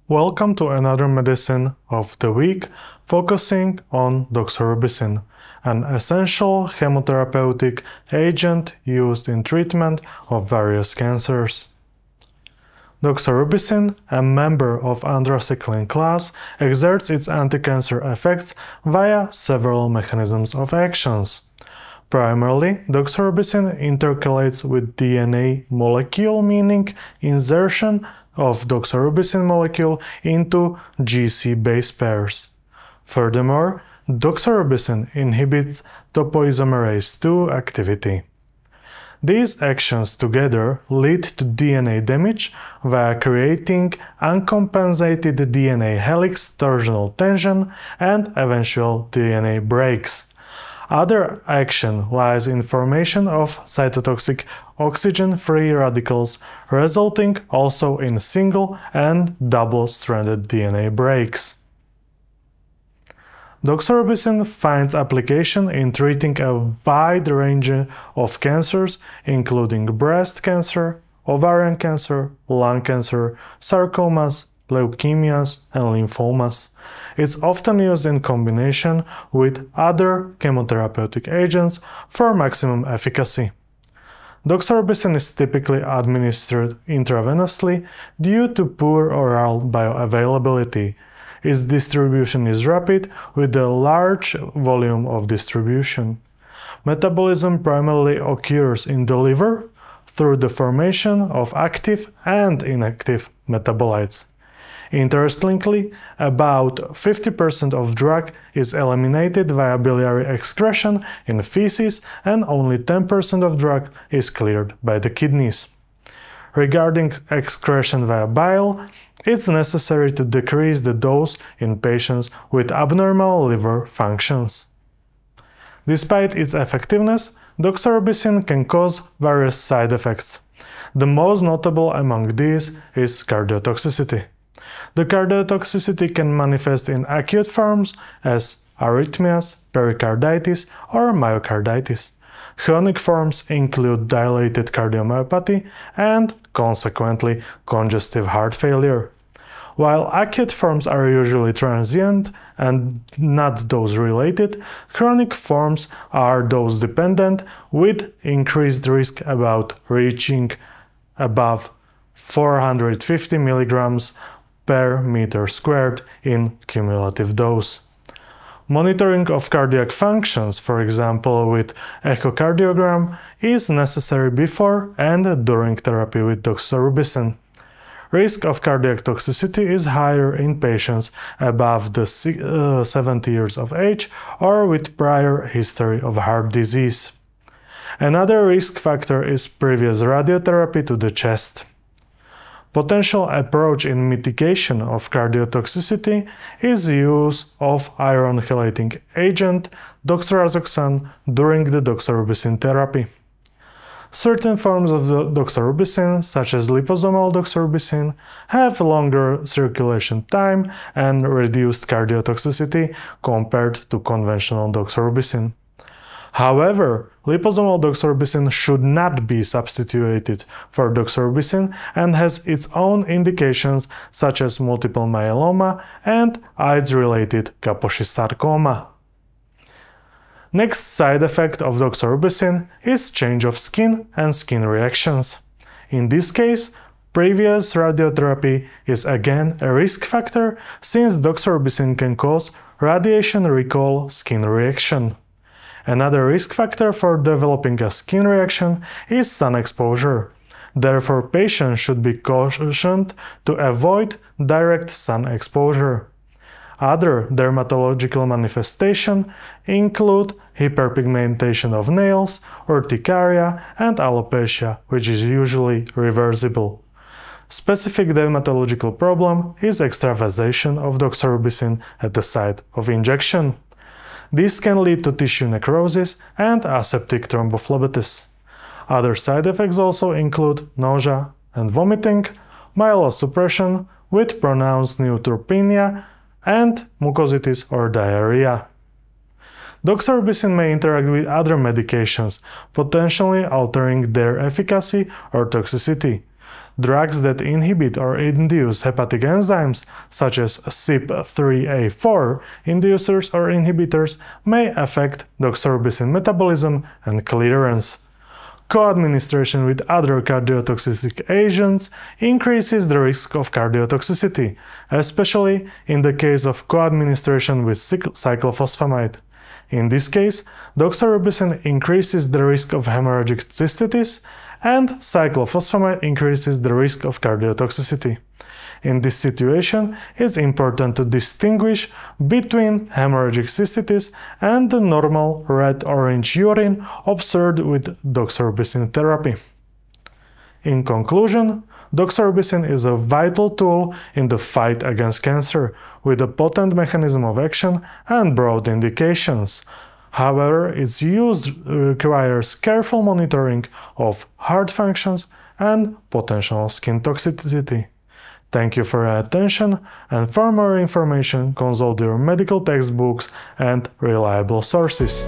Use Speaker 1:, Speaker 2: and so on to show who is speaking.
Speaker 1: Welcome to another medicine of the week focusing on doxorubicin, an essential chemotherapeutic agent used in treatment of various cancers. Doxorubicin, a member of anthracycline class, exerts its anti-cancer effects via several mechanisms of actions. Primarily, doxorubicin intercalates with DNA molecule, meaning insertion of doxorubicin molecule into GC base pairs. Furthermore, doxorubicin inhibits topoisomerase II activity. These actions together lead to DNA damage via creating uncompensated DNA helix torsional tension and eventual DNA breaks. Other action lies in formation of cytotoxic oxygen-free radicals, resulting also in single and double-stranded DNA breaks. Doxorubicin finds application in treating a wide range of cancers, including breast cancer, ovarian cancer, lung cancer, sarcomas, leukemias, and lymphomas. It's often used in combination with other chemotherapeutic agents for maximum efficacy. Doxorubicin is typically administered intravenously due to poor oral bioavailability. Its distribution is rapid with a large volume of distribution. Metabolism primarily occurs in the liver through the formation of active and inactive metabolites. Interestingly, about 50% of drug is eliminated via biliary excretion in feces and only 10% of drug is cleared by the kidneys. Regarding excretion via bile, it's necessary to decrease the dose in patients with abnormal liver functions. Despite its effectiveness, doxorubicin can cause various side effects. The most notable among these is cardiotoxicity. The cardiotoxicity can manifest in acute forms as arrhythmias, pericarditis, or myocarditis. Chronic forms include dilated cardiomyopathy and, consequently, congestive heart failure. While acute forms are usually transient and not dose-related, chronic forms are dose-dependent with increased risk about reaching above 450 mg per meter squared in cumulative dose. Monitoring of cardiac functions, for example with echocardiogram, is necessary before and during therapy with doxorubicin. Risk of cardiac toxicity is higher in patients above the 70 years of age or with prior history of heart disease. Another risk factor is previous radiotherapy to the chest. Potential approach in mitigation of cardiotoxicity is use of iron chelating agent doxorubicin during the doxorubicin therapy. Certain forms of doxorubicin, such as liposomal doxorubicin, have longer circulation time and reduced cardiotoxicity compared to conventional doxorubicin. However, liposomal doxorubicin should not be substituted for doxorubicin and has its own indications such as multiple myeloma and AIDS-related Kaposi sarcoma. Next side effect of doxorubicin is change of skin and skin reactions. In this case, previous radiotherapy is again a risk factor since doxorubicin can cause radiation recall skin reaction. Another risk factor for developing a skin reaction is sun exposure. Therefore, patients should be cautioned to avoid direct sun exposure. Other dermatological manifestations include hyperpigmentation of nails, urticaria, and alopecia, which is usually reversible. Specific dermatological problem is extravasation of doxorubicin at the site of injection. This can lead to tissue necrosis and aseptic thrombophlebitis. Other side effects also include nausea and vomiting, myelosuppression with pronounced neutropenia, and mucositis or diarrhea. Doxorubicin may interact with other medications, potentially altering their efficacy or toxicity. Drugs that inhibit or induce hepatic enzymes, such as CYP3A4 inducers or inhibitors, may affect doxorubicin metabolism and clearance. Co-administration with other cardiotoxic agents increases the risk of cardiotoxicity, especially in the case of co-administration with cyclophosphamide. In this case, doxorubicin increases the risk of hemorrhagic cystitis, and cyclophosphamide increases the risk of cardiotoxicity. In this situation, it's important to distinguish between hemorrhagic cystitis and the normal red-orange urine observed with doxorubicin therapy. In conclusion, doxorubicin is a vital tool in the fight against cancer, with a potent mechanism of action and broad indications. However, its use requires careful monitoring of heart functions and potential skin toxicity. Thank you for your attention, and for more information consult your medical textbooks and reliable sources.